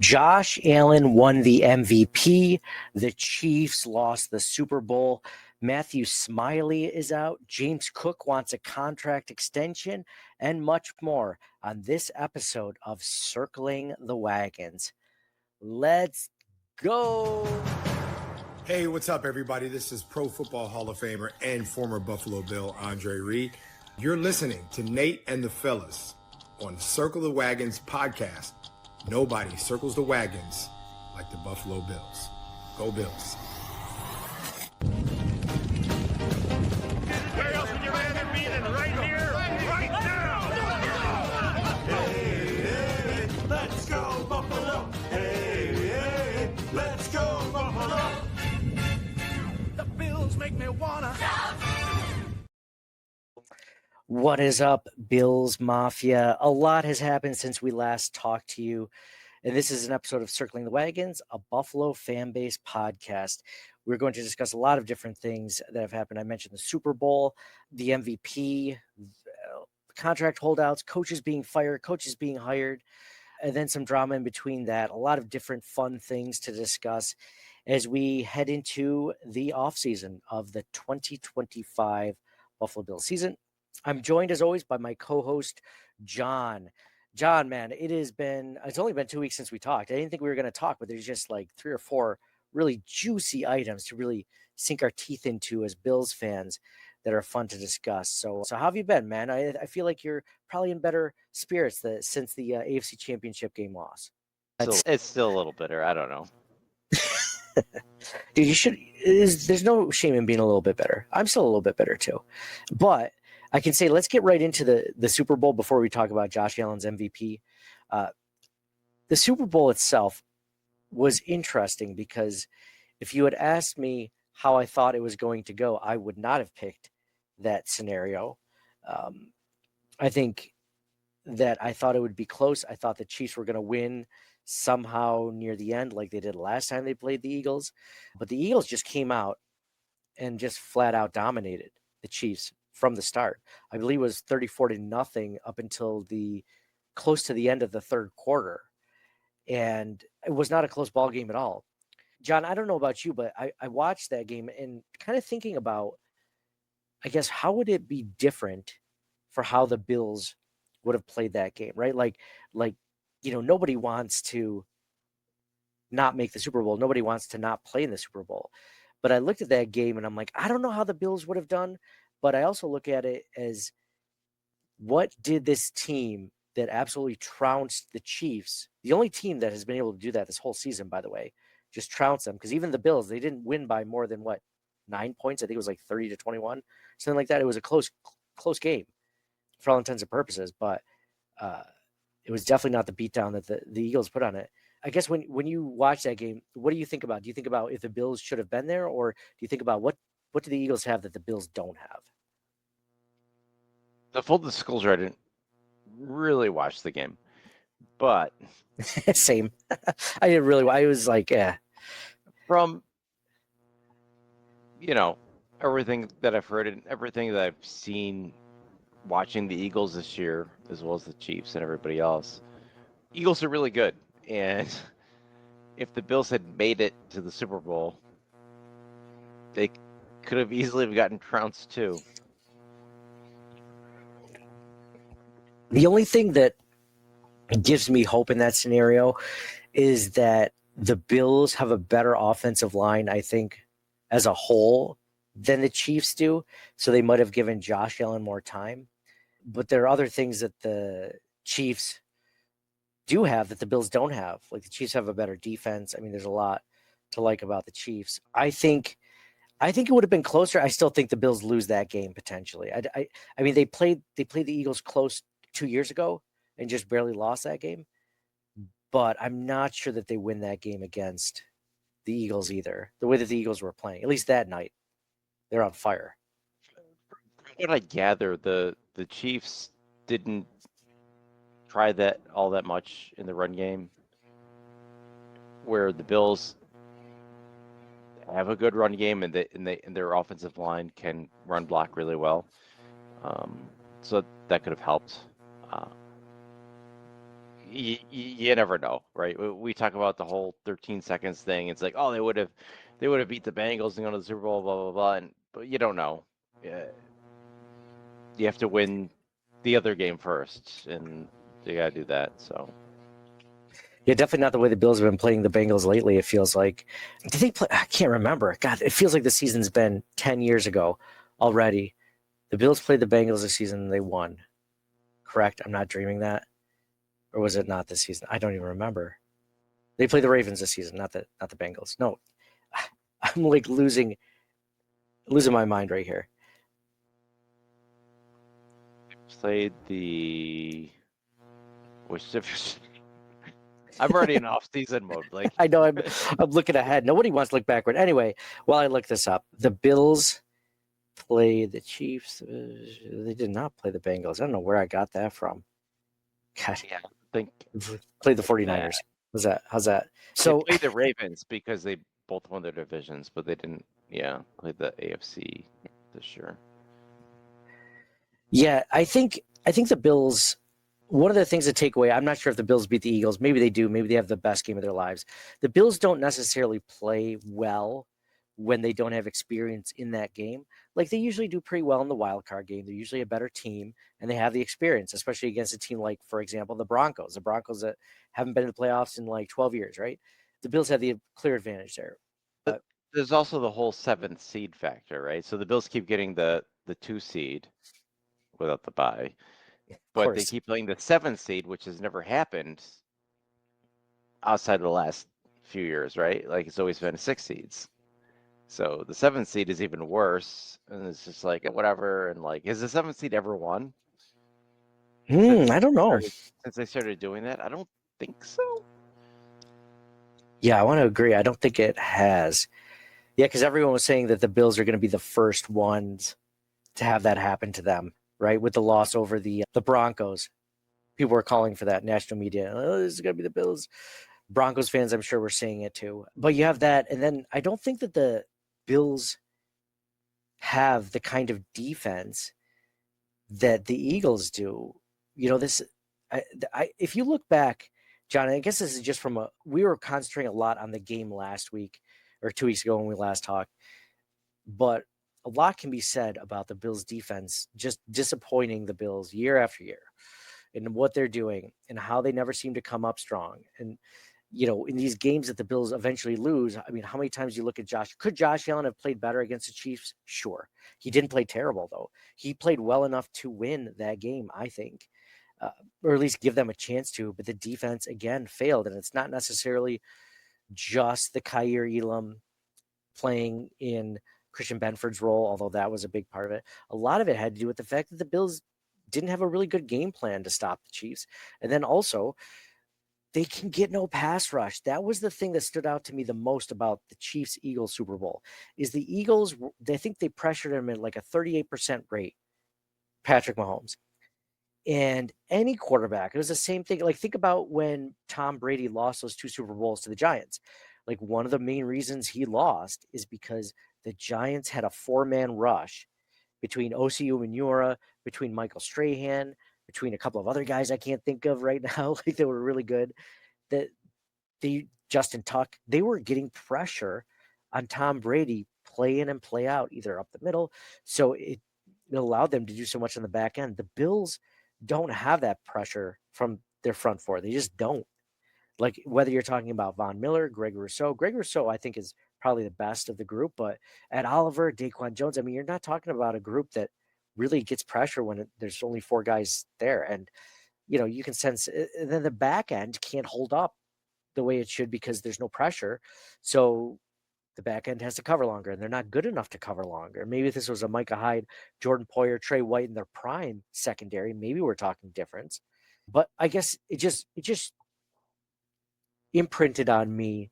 Josh Allen won the MVP. The Chiefs lost the Super Bowl. Matthew Smiley is out. James Cook wants a contract extension, and much more on this episode of Circling the Wagons. Let's go. Hey, what's up, everybody? This is Pro Football Hall of Famer and former Buffalo Bill Andre Reed. You're listening to Nate and the Fellas on Circle the Wagons podcast. Nobody circles the wagons like the Buffalo Bills. Go Bills. Where else would you rather be than right here, right now? Hey, hey, let's go Buffalo. Hey, hey, let's go Buffalo. The Bills make me wanna shout. What is up, Bills Mafia? A lot has happened since we last talked to you. And this is an episode of Circling the Wagons, a Buffalo fan-based podcast. We're going to discuss a lot of different things that have happened. I mentioned the Super Bowl, the MVP, contract holdouts, coaches being fired, coaches being hired, and then some drama in between that. A lot of different fun things to discuss as we head into the offseason of the 2025 Buffalo Bills season. I'm joined, as always, by my co-host, John. John, man, it's only been 2 weeks since we talked. I didn't think we were going to talk, but there's just like 3 or 4 really juicy items to really sink our teeth into as Bills fans that are fun to discuss. So how have you been, man? I feel like you're probably in better spirits since the AFC Championship game loss. It's still a little bitter. I don't know. Dude, there's no shame in being a little bit better. I'm still a little bit better too. But I can say, let's get right into the Super Bowl before we talk about Josh Allen's MVP. The Super Bowl itself was interesting because if you had asked me how I thought it was going to go, I would not have picked that scenario. I think that I thought it would be close. I thought the Chiefs were going to win somehow near the end like they did last time they played the Eagles. But the Eagles just came out and just flat out dominated the Chiefs from the start. I believe it was 34-0 up until close to the end of the third quarter. And it was not a close ball game at all. John, I don't know about you, but I watched that game and kind of thinking about, I guess, how would it be different for how the Bills would have played that game, right? Like, nobody wants to not make the Super Bowl. Nobody wants to not play in the Super Bowl. But I looked at that game and I'm like, I don't know how the Bills would have done. But I also look at it as, what did this team that absolutely trounced the Chiefs, the only team that has been able to do that this whole season, by the way, just trounce them, because even the Bills, they didn't win by more than 9 points. I think it was like 30-21, something like that. It was a close game for all intents and purposes, but it was definitely not the beatdown that the Eagles put on it. I guess when you watch that game, what do you think about? Do you think about if the Bills should have been there, or do you think about what do the Eagles have that the Bills don't have? The full disclosure, I didn't really watch the game, but Same. I didn't really. I was like, from everything that I've heard and everything that I've seen watching the Eagles this year, as well as the Chiefs and everybody else, Eagles are really good. And if the Bills had made it to the Super Bowl, they could have easily gotten trounced too. The only thing that gives me hope in that scenario is that the Bills have a better offensive line, I think, as a whole than the Chiefs do. So they might have given Josh Allen more time. But there are other things that the Chiefs do have that the Bills don't have. Like, the Chiefs have a better defense. I mean, there's a lot to like about the Chiefs. I think it would have been closer. I still think the Bills lose that game potentially. I mean, they played the Eagles close 2 years ago and just barely lost that game. But I'm not sure that they win that game against the Eagles either. The way that the Eagles were playing, at least that night, they're on fire. From what I gather, the Chiefs didn't try that all that much in the run game, where the Bills have a good run game and their offensive line can run block really well. So that could have helped. you never know, right? We talk about the whole 13 seconds thing. It's like, oh, they would have beat the Bengals and gone to the Super Bowl, blah blah blah. But you don't know. Yeah, you have to win the other game first, and you gotta do that. So Yeah, definitely not the way the Bills have been playing the Bengals lately. It feels like. Did they play? I can't remember. God, it feels like the season's been 10 years ago already. The Bills played the Bengals this season and they won. Correct? I'm not dreaming that. Or was it not this season? I don't even remember. They played the Ravens this season, not the Bengals. No. I'm like losing my mind right here. played the which division? I'm already in off-season mode. Like I know I'm looking ahead. Nobody wants to look backward. Anyway, while I look this up, the Bills play the Chiefs. They did not play the Bengals. I don't know where I got that from. God, yeah, I think played the 49ers. How's that? So they played the Ravens because they both won their divisions, but they didn't. Yeah, play the AFC this year. yeah, I think the Bills. One of the things to take away, I'm not sure if the Bills beat the Eagles. Maybe they do. Maybe they have the best game of their lives. The Bills don't necessarily play well when they don't have experience in that game. Like they usually do pretty well in the wild card game. They're usually a better team and they have the experience, especially against a team like, for example, the Broncos. The Broncos that haven't been in the playoffs in like 12 years, right? The Bills have the clear advantage there. But there's also the whole 7th seed factor, right? So the Bills keep getting the 2 seed without the bye. But they keep playing the 7th seed, which has never happened outside of the last few years, right? Like it's always been 6 seeds. So the 7th seed is even worse, and it's just like whatever. And like, has the 7th seed ever won? I don't know. Since they started doing that, I don't think so. Yeah, I want to agree. I don't think it has. Yeah, because everyone was saying that the Bills are going to be the first ones to have that happen to them, right? With the loss over the Broncos. People were calling for that, national media. Oh, this is going to be the Bills. Broncos fans, I'm sure, were saying it too. But you have that. And then I don't think that the Bills have the kind of defense that the Eagles do. You know, if you look back, John, I guess this is just we were concentrating a lot on the game last week or 2 weeks ago when we last talked. But a lot can be said about the Bills defense, just disappointing the Bills year after year and what they're doing and how they never seem to come up strong. And, you know, in these games that the Bills eventually lose, I mean, how many times do you look at Josh? Could Josh Allen have played better against the Chiefs? Sure. He didn't play terrible, though. He played well enough to win that game, I think, or at least give them a chance to. But the defense, again, failed. And it's not necessarily just the Kaiir Elam playing in Christian Benford's role, although that was a big part of it. A lot of it had to do with the fact that the Bills didn't have a really good game plan to stop the Chiefs. And then also, they can get no pass rush. That was the thing that stood out to me the most about the Chiefs-Eagles Super Bowl, is the Eagles, I think they pressured him at like a 38% rate, Patrick Mahomes. And any quarterback, it was the same thing. Like, think about when Tom Brady lost those 2 Super Bowls to the Giants. Like, one of the main reasons he lost is because the Giants had a 4-man rush between Osi Umenyiora, between Michael Strahan, between a couple of other guys I can't think of right now. Like, they were really good. That Justin Tuck, they were getting pressure on Tom Brady play in and play out, either up the middle. So it allowed them to do so much on the back end. The Bills don't have that pressure from their front four. They just don't. Like, whether you're talking about Von Miller, Greg Rousseau, I think is probably the best of the group, but Ed Oliver, Daquan Jones, I mean, you're not talking about a group that really gets pressure when there's only 4 guys there. And, you know, you can sense and then the back end can't hold up the way it should because there's no pressure. So the back end has to cover longer, and they're not good enough to cover longer. Maybe if this was a Micah Hyde, Jordan Poyer, Trey White in their prime secondary, maybe we're talking difference. But I guess it just imprinted on me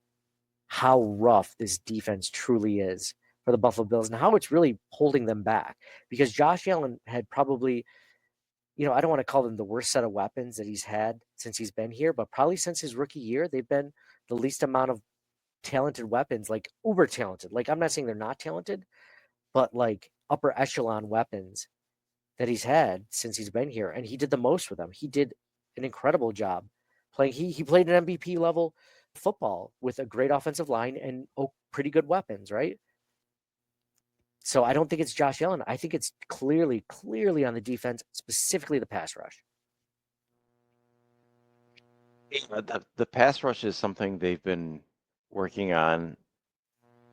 how rough this defense truly is for the Buffalo Bills and how it's really holding them back. Because Josh Allen had probably, you know, I don't want to call them the worst set of weapons that he's had since he's been here, but probably since his rookie year, they've been the least amount of talented weapons, like uber talented. Like, I'm not saying they're not talented, but like upper echelon weapons that he's had since he's been here. And he did the most with them. He did an incredible job playing. He played an MVP level football with a great offensive line and pretty good weapons, right? So I don't think it's Josh Allen. I think it's clearly on the defense, specifically the pass rush. The pass rush is something they've been working on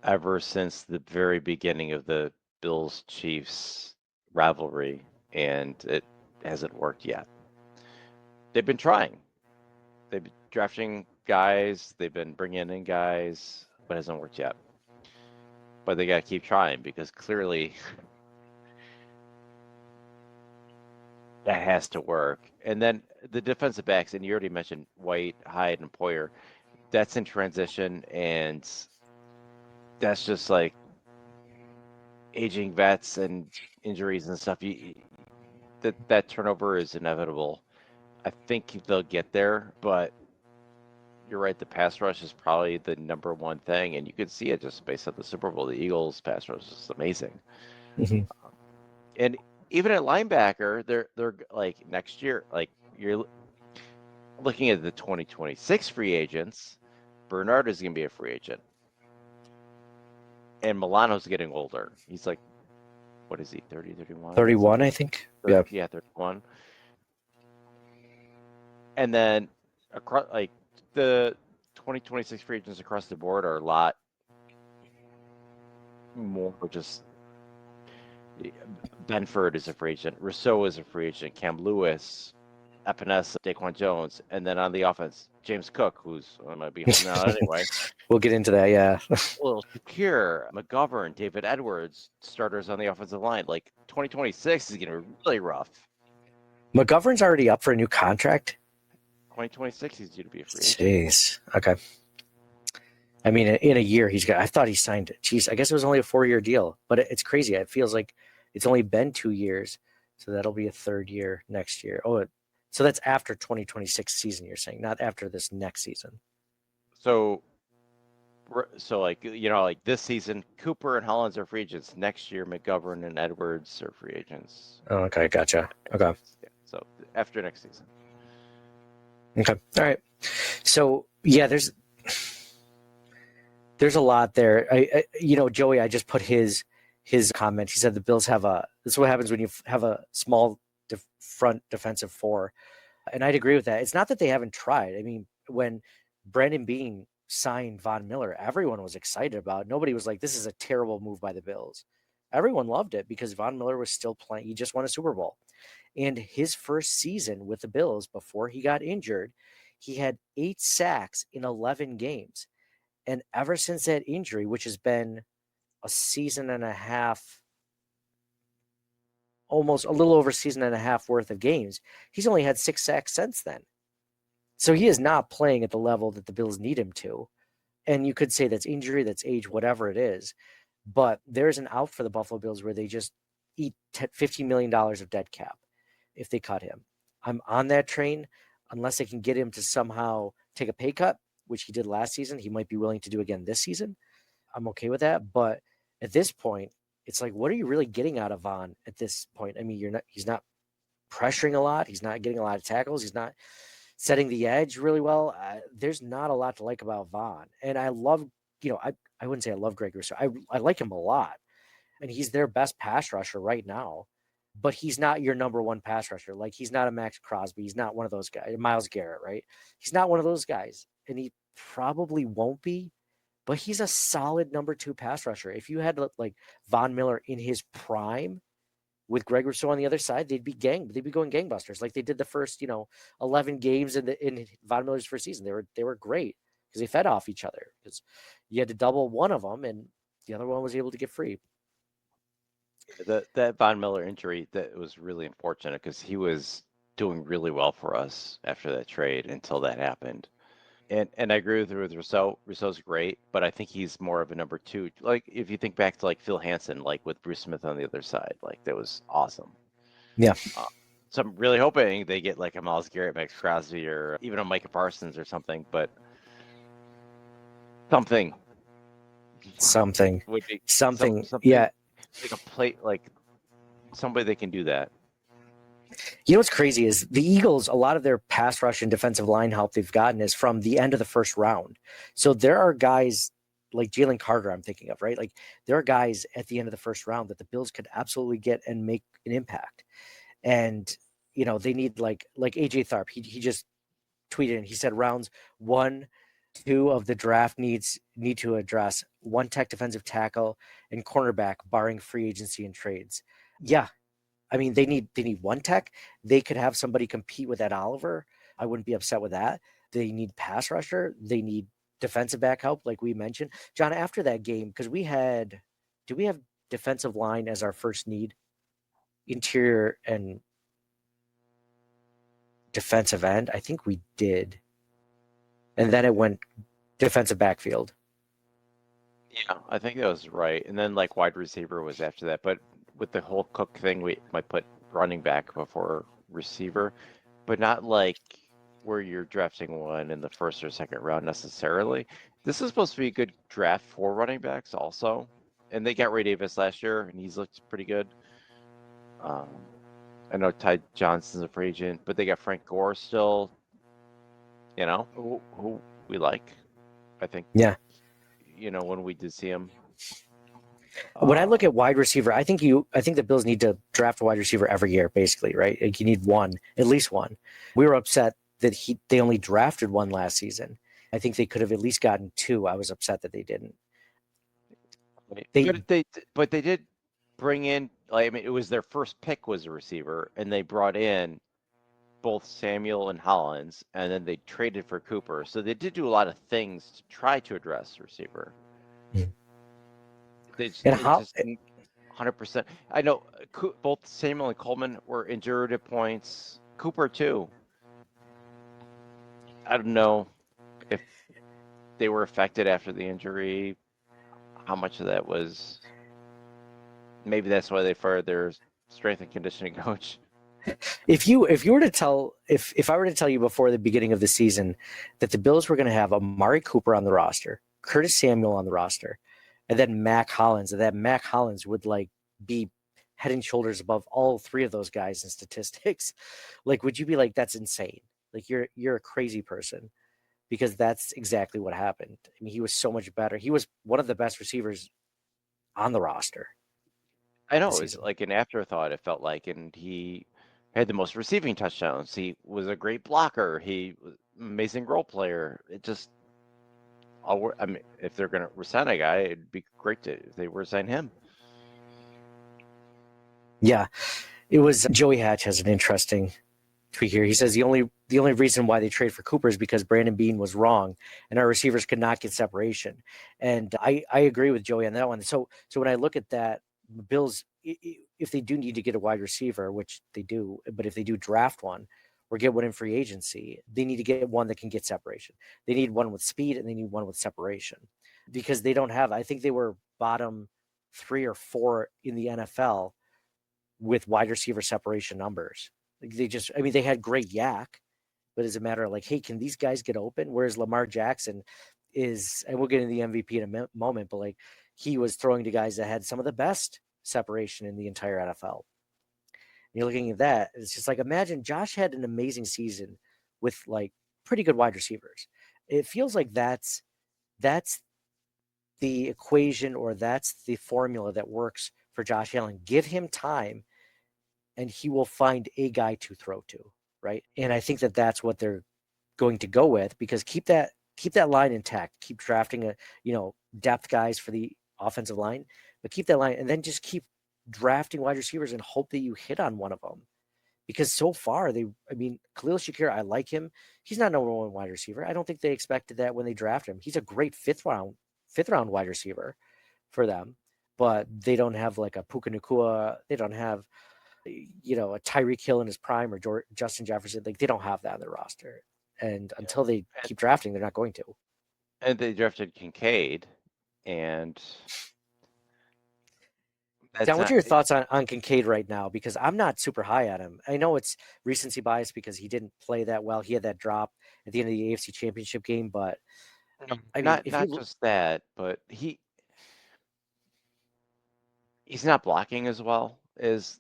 ever since the very beginning of the Bills-Chiefs rivalry, and it hasn't worked yet. They've been trying. They've been drafting guys, they've been bringing in guys, but it hasn't worked yet. But they got to keep trying because clearly that has to work. And then the defensive backs, and you already mentioned White, Hyde, and Poyer, that's in transition, and that's just like aging vets and injuries and stuff. That turnover is inevitable. I think they'll get there, but you're right. The pass rush is probably the number one thing, and you could see it just based on the Super Bowl. The Eagles' pass rush is amazing, and even at linebacker, they're like next year. Like you're looking at the 2026 free agents. Bernard is going to be a free agent, and Milano's getting older. He's like, what is he? 30, 31? 31, I think. 30, yeah, 31. And then across like the 2026 free agents across the board are a lot more just Benford is a free agent, Rousseau is a free agent, Cam Lewis, Epinesa, Daquan Jones, and then on the offense, James Cook, who's might be holding out anyway. We'll get into that, yeah. Little Shakir, McGovern, David Edwards, starters on the offensive line. Like 2026 is going to be really rough. McGovern's already up for a new contract. 2026, he's due to be a free agent. Jeez. Okay. I mean, in a year, I thought he signed it. Jeez, I guess it was only a 4-year deal, but it's crazy. It feels like it's only been 2 years. So that'll be a 3rd year next year. So that's after 2026 season, you're saying, not after this next season. So like, like this season, Cooper and Hollins are free agents. Next year, McGovern and Edwards are free agents. Oh, okay. Gotcha. Okay. Yeah, so after next season. Okay. All right. So yeah, there's a lot there. Joey, I just put his comment. He said the Bills this is what happens when you have a small front defensive four. And I'd agree with that. It's not that they haven't tried. I mean, when Brandon Beane signed Von Miller, everyone was excited about it. Nobody was like, this is a terrible move by the Bills. Everyone loved it because Von Miller was still playing. He just won a Super Bowl. And his first season with the Bills before he got injured, he had 8 sacks in 11 games. And ever since that injury, which has been a season and a half, almost a little over a season and a half worth of games, he's only had 6 sacks since then. So he is not playing at the level that the Bills need him to. And you could say that's injury, that's age, whatever it is. But there's an out for the Buffalo Bills where they just eat $15 million of dead cap if they cut him. I'm on that train unless they can get him to somehow take a pay cut, which he did last season. He might be willing to do again this season. I'm okay with that. But at this point, it's like, what are you really getting out of Von at this point? I mean, he's not pressuring a lot. He's not getting a lot of tackles. He's not setting the edge really well. There's not a lot to like about Von. And I love, I wouldn't say I love Greg Rousseau. I like him a lot. And he's their best pass rusher right now. But he's not your number one pass rusher. Like, he's not a Max Crosby. He's not one of those guys. Myles Garrett, right? He's not one of those guys. And he probably won't be. But he's a solid number 2 pass rusher. If you had like Von Miller in his prime with Greg Rousseau on the other side, they'd be going gangbusters like they did the first 11 games in Von Miller's first season. They were great because they fed off each other, because you had to double one of them and the other one was able to get free. That Von Miller injury, that was really unfortunate because he was doing really well for us after that trade until that happened. And I agree with Rousseau. Rousseau's great, but I think he's more of a number 2. Like, if you think back to like Phil Hansen, like with Bruce Smith on the other side, like that was awesome. Yeah. So I'm really hoping they get like a Myles Garrett, Max Crosby, or even a Micah Parsons or something. But something would be something. Something Yeah. like a plate, like somebody that can do that. You know what's crazy is the Eagles, a lot of their pass rush and defensive line help they've gotten is from the end of the first round. So there are guys like Jalen Carter, I'm thinking of, right? Like there are guys at the end of the first round that the Bills could absolutely get and make an impact. And they need like AJ Tharp. He just tweeted and he said rounds 1, 2 of the draft need to address one tech defensive tackle and cornerback, barring free agency and trades. Yeah, I mean, they need one tech. They could have somebody compete with Ed Oliver. I wouldn't be upset with that. They need pass rusher. They need defensive back help, like we mentioned. John, after that game, because do we have defensive line as our first need? Interior and defensive end? I think we did. And then it went defensive backfield. Yeah, I think that was right. And then like wide receiver was after that. But with the whole Cook thing, we might put running back before receiver, but not like where you're drafting one in the first or second round necessarily. This is supposed to be a good draft for running backs also. And they got Ray Davis last year, and he's looked pretty good. I know Ty Johnson's a free agent, but they got Frank Gore still, who we like, I think. Yeah. When we did see him. When I look at wide receiver, I think the Bills need to draft a wide receiver every year, basically, right? Like you need one, at least one. We were upset that they only drafted one last season. I think they could have at least gotten 2. I was upset that they didn't. But they did bring in, it was their first pick was a receiver, and they brought in both Samuel and Hollins, and then they traded for Cooper. So they did do a lot of things to try to address receiver. They just 100%. I know both Samuel and Coleman were injured at points. Cooper too. I don't know if they were affected after the injury. How much of that was? Maybe that's why they fired their strength and conditioning coach. If I were to tell you before the beginning of the season that the Bills were going to have Amari Cooper on the roster, Curtis Samuel on the roster, and then Mac Hollins, and that Mac Hollins would be head and shoulders above all 3 of those guys in statistics, would you be like, that's insane? Like you're a crazy person, because that's exactly what happened. I mean, he was so much better. He was one of the best receivers on the roster. I know, it was like an afterthought, it felt like, and he had the most receiving touchdowns. He was a great blocker. He was an amazing role player. It just, if they're going to resign a guy, it'd be great if they resign him. Yeah, it was. Joey Hatch has an interesting tweet here. He says the only reason why they trade for Cooper is because Brandon Beane was wrong and our receivers could not get separation. And I agree with Joey on that one. So when I look at that, the Bills, if they do need to get a wide receiver, which they do, but if they do draft one or get one in free agency, they need to get one that can get separation. They need one with speed and they need one with separation, because they don't have, I think they were bottom 3 or 4 in the NFL with wide receiver separation numbers. They had great yak, but it's a matter of hey, can these guys get open? Whereas Lamar Jackson is, and we'll get into the MVP in a moment, but he was throwing to guys that had some of the best separation in the entire NFL. And you're looking at that, it's just imagine Josh had an amazing season with pretty good wide receivers. It feels like that's the equation, or that's the formula that works for Josh Allen. Give him time and he will find a guy to throw to, right? And I think that that's what they're going to go with, because keep that line intact. Keep drafting depth guys for the offensive line, but keep that line, and then just keep drafting wide receivers and hope that you hit on one of them. Because so far, Khalil Shakir, I like him. He's not number 1 wide receiver. I don't think they expected that when they drafted him. He's a great fifth round wide receiver for them, but they don't have a Puka Nacua. They don't have a Tyreek Hill in his prime, or Justin Jefferson. They don't have that on their roster. And until they keep drafting, they're not going to. And they drafted Kincaid, and John, what are your thoughts on Kincaid right now? Because I'm not super high on him. I know it's recency bias because he didn't play that well. He had that drop at the end of the AFC Championship game, but not just that, but he's not blocking as well as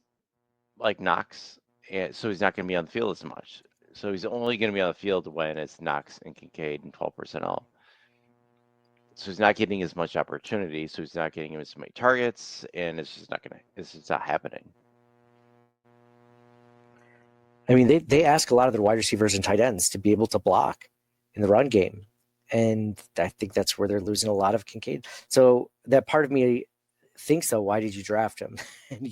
Knox, and so he's not going to be on the field as much. So he's only going to be on the field when it's Knox and Kincaid and 12 personnel. So he's not getting as much opportunity. So he's not getting as many targets, and it's just not happening. I mean, they ask a lot of their wide receivers and tight ends to be able to block in the run game. And I think that's where they're losing a lot of Kincaid. So that part of me thinks, though, why did you draft him? And,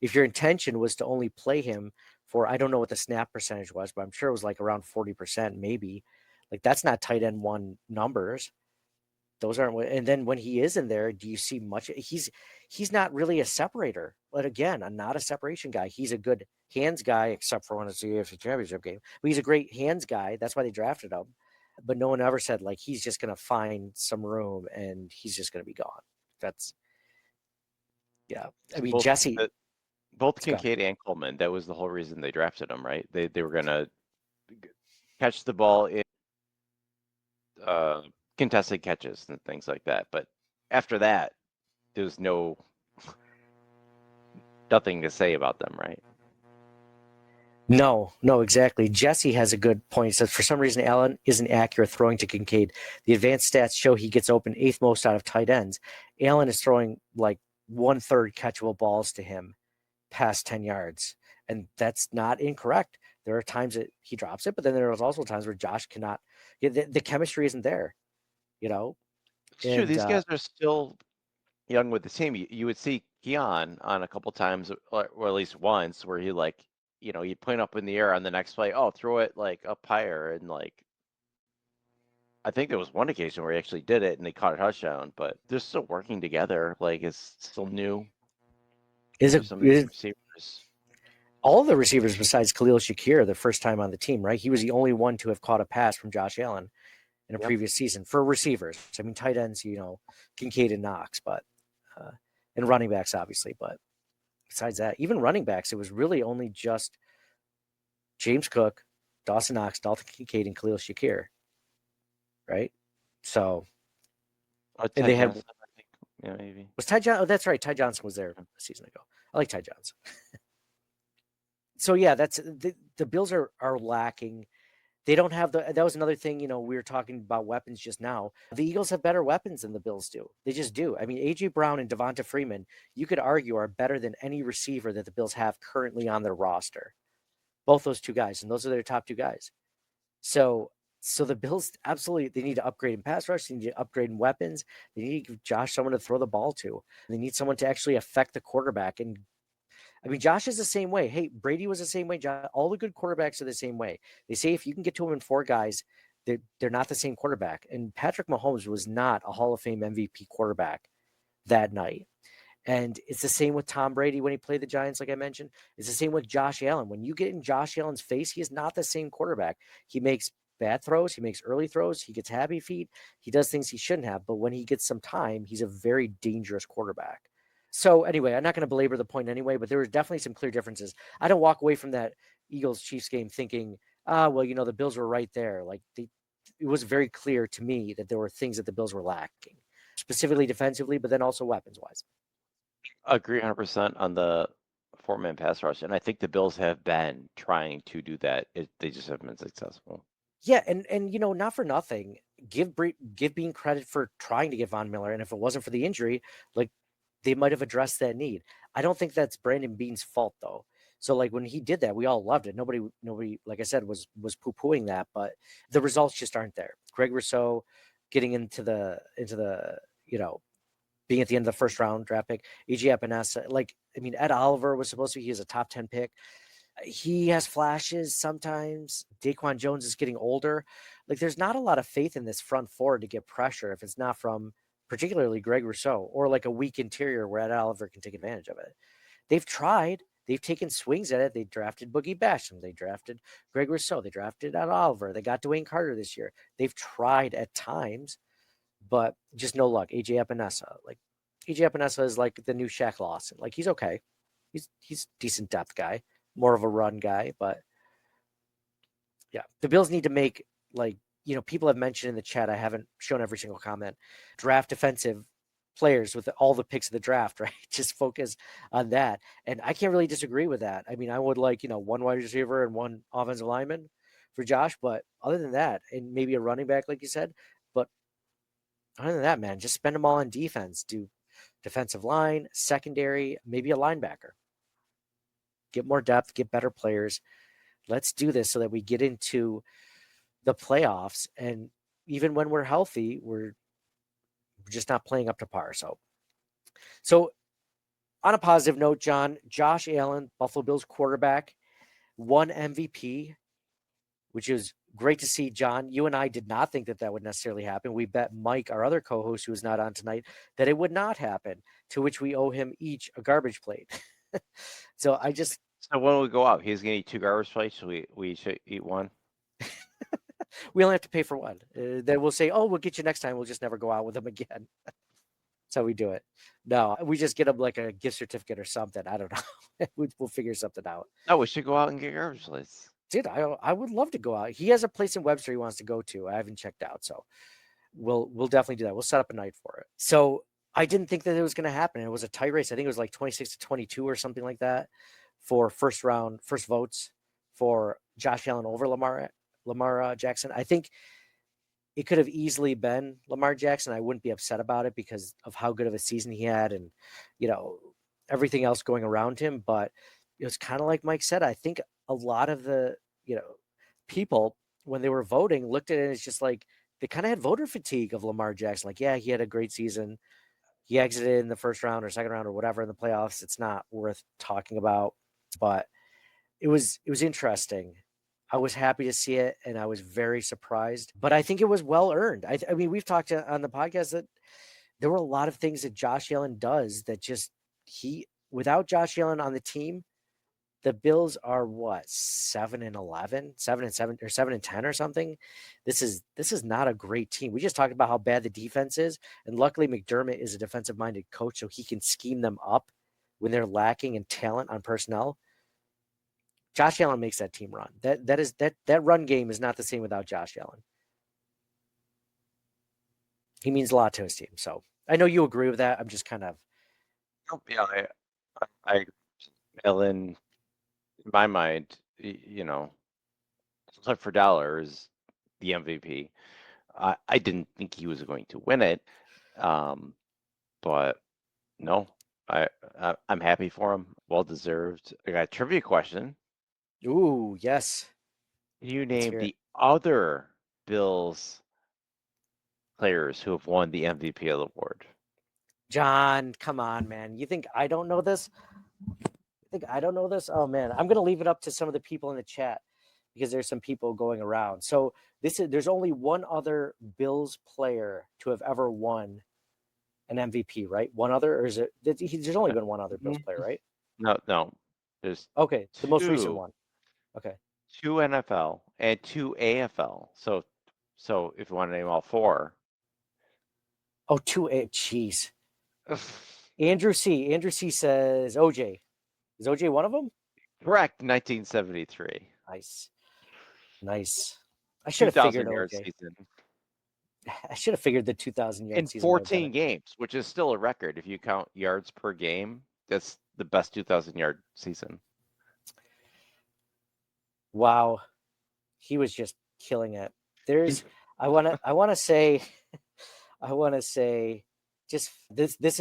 if your intention was to only play him for, I don't know what the snap percentage was, but I'm sure it was like around 40%, maybe. Like, that's not tight end one numbers. Those aren't, and then when he is in there, do you see much? He's not really a separator. But again, I'm not a separation guy. He's a good hands guy, except for when it's the AFC Championship game. But he's a great hands guy. That's why they drafted him. But no one ever said like he's just going to find some room and he's just going to be gone. That's yeah. I mean, Jesse. Both Kincaid and Coleman. That was the whole reason they drafted him, right? They were going to catch the ball in contested catches and things like that. But after that, there's nothing to say about them, right? No, exactly. Jesse has a good point. He says, for some reason, Allen isn't accurate throwing to Kincaid. The advanced stats show he gets open 8th most out of tight ends. Allen is throwing like 1/3 catchable balls to him past 10 yards. And that's not incorrect. There are times that he drops it, but then there are also times where Josh cannot. The chemistry isn't there, It's true. These guys are still young with the team. You would see Keon on a couple times, or at least once, where he he'd point up in the air on the next play. Oh, throw it like up higher, and I think there was one occasion where he actually did it and they caught a touchdown. But they're still working together. Like it's still new. Receivers? All the receivers besides Khalil Shakir, the first time on the team, right? He was the only one to have caught a pass from Josh Allen in a previous season for receivers. I mean, tight ends, Kincaid and Knox, but and running backs, obviously. But besides that, even running backs, it was really only just James Cook, Dawson Knox, Dalton Kincaid, and Khalil Shakir, right? So, and they had, maybe was Ty Johnson? Oh, that's right. Ty Johnson was there a season ago. I like Ty Johnson. So yeah, that's the Bills are lacking. They don't have that was another thing, we were talking about weapons just now. The Eagles have better weapons than the Bills do. They just do. I mean, A.J. Brown and Devonta Freeman, you could argue, are better than any receiver that the Bills have currently on their roster. Both those two guys, and those are their top two guys. So the Bills absolutely, they need to upgrade in pass rush. They need to upgrade in weapons. They need to give Josh someone to throw the ball to. They need someone to actually affect the quarterback. And I mean, Josh is the same way. Hey, Brady was the same way. All the good quarterbacks are the same way. They say if you can get to them in 4 guys, they're not the same quarterback. And Patrick Mahomes was not a Hall of Fame MVP quarterback that night. And it's the same with Tom Brady when he played the Giants, like I mentioned. It's the same with Josh Allen. When you get in Josh Allen's face, he is not the same quarterback. He makes bad throws. He makes early throws. He gets happy feet. He does things he shouldn't have. But when he gets some time, he's a very dangerous quarterback. So anyway, I'm not going to belabor the point anyway, but there were definitely some clear differences. I don't walk away from that Eagles-Chiefs game thinking, the Bills were right there. Like it was very clear to me that there were things that the Bills were lacking, specifically defensively, but then also weapons-wise. Agree 100% on the 4-man pass rush, and I think the Bills have been trying to do that. They just haven't been successful. Yeah, and not for nothing, give Bean credit for trying to get Von Miller, and if it wasn't for the injury, like they might have addressed that need. I don't think that's Brandon Bean's fault though. So like when he did that, we all loved it. Nobody, like I said, was poo-pooing that, but the results just aren't there. Greg Rousseau getting into the being at the end of the first round draft pick. A.J. Epinesa, Ed Oliver was supposed to be, he was a top 10 pick. He has flashes sometimes. Daquan Jones is getting older. Like there's not a lot of faith in this front four to get pressure if it's not from particularly Greg Rousseau or like a weak interior where Ed Oliver can take advantage of it. They've tried. They've taken swings at it. They drafted Boogie Basham. They drafted Greg Rousseau. They drafted Ed Oliver. They got Dwayne Carter this year. They've tried at times, but just no luck. A.J. Epinesa. Like A.J. Epinesa is like the new Shaq Lawson. Like he's okay. He's decent depth guy, more of a run guy, but yeah, the Bills need to make people have mentioned in the chat. I haven't shown every single comment. Draft defensive players with all the picks of the draft, right? Just focus on that. And I can't really disagree with that. I mean, I would like, one wide receiver and one offensive lineman for Josh, but other than that, and maybe a running back, like you said, but other than that, man, just spend them all on defense. Do defensive line, secondary, maybe a linebacker. Get more depth, get better players. Let's do this so that we get into the playoffs. And even when we're healthy, we're just not playing up to par. So on a positive note, John, Josh Allen, Buffalo Bills quarterback, won MVP, which is great to see. John, you and I did not think that would necessarily happen. We bet Mike, our other co-host who is not on tonight, that it would not happen, to which we owe him each a garbage plate. So when we go out, he's going to eat 2 garbage plates, so we should eat 1. We only have to pay for 1. Then we'll say, oh, we'll get you next time. We'll just never go out with him again. That's how we do it. No, we just get him like a gift certificate or something. I don't know. We'll figure something out. No, we should go out and get garbage plates. Dude, I would love to go out. He has a place in Webster he wants to go to. I haven't checked out, so we'll definitely do that. We'll set up a night for it. So I didn't think that it was going to happen. It was a tight race. I think it was like 26-22 or something like that for first votes for Josh Allen over Lamar Jackson. I think it could have easily been Lamar Jackson. I wouldn't be upset about it because of how good of a season he had and, everything else going around him. But it was kind of like Mike said. I think a lot of the, people, when they were voting, looked at it as just like they kind of had voter fatigue of Lamar Jackson. Like, yeah, he had a great season. He exited in the first round or second round or whatever in the playoffs. It's not worth talking about, but it was interesting. I was happy to see it, and I was very surprised. But I think it was well earned. I mean, we've talked on the podcast that there were a lot of things that Josh Allen does that just without Josh Allen on the team, the Bills are what, 7-11, 7-7 or 7-10 or something. This is not a great team. We just talked about how bad the defense is, and luckily McDermott is a defensive-minded coach, so he can scheme them up when they're lacking in talent on personnel. Josh Allen makes that team run. That run game is not the same without Josh Allen. He means a lot to his team. So I know you agree with that. I'm just kind of. Yeah, I Allen, in my mind, flip for dollar is the MVP. I didn't think he was going to win it, but no, I'm happy for him. Well deserved. I got a trivia question. Ooh, yes. You named the other Bills players who have won the MVP award. John, come on, man. You think I don't know this? Oh, man. I'm going to leave it up to some of the people in the chat because there's some people going around. So there's only one other Bills player to have ever won an MVP, right? One other? Or is it? There's only been one other Bills player, right? No. There's okay. The most recent one. Okay. 2 NFL and 2 AFL. So if you want to name all 4. Oh, 2 A. Jeez. Andrew C says OJ. Is OJ one of them? Correct. 1973. Nice. I should have figured OJ. Season. I should have figured the 2,000 yard season. In 14 games, which is still a record. If you count yards per game, that's the best 2,000 yard season. Wow. He was just killing it. I want to say just this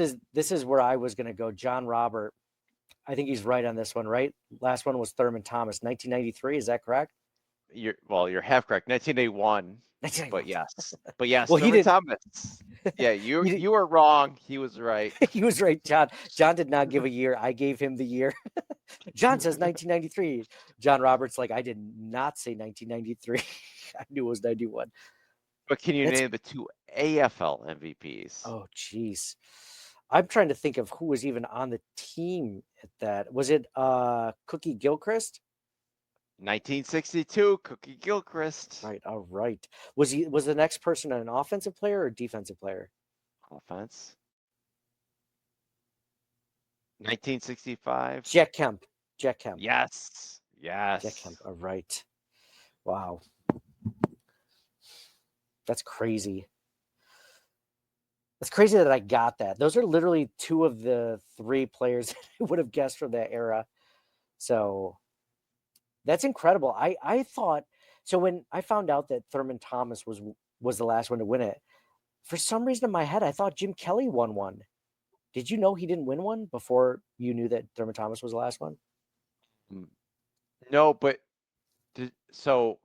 is where I was going to go. John Robert. I think he's right on this one, right? Last one was Thurman Thomas, 1993. Is that correct? You're half correct. 1981. But yes. Well, Thurman Thomas. Yeah, you were wrong. He was right. He was right, John. John did not give a year. I gave him the year. John says 1993. John Roberts like, I did not say 1993. I knew it was 91. But can you name the 2 AFL MVPs? Oh, geez. I'm trying to think of who was even on the team at that. Was it Cookie Gilchrist? 1962, Cookie Gilchrist. Right. All right. Was the next person an offensive player or defensive player? Offense. 1965. Jack Kemp. Yes. Jack Kemp. All right. Wow. That's crazy. It's crazy that I got that. Those are literally 2 of the 3 players that I would have guessed from that era. So that's incredible. I thought so when I found out that Thurman Thomas was the last one to win it. For some reason in my head, I thought Jim Kelly won one. Did you know he didn't win one before you knew that Thurman Thomas was the last one? No, but so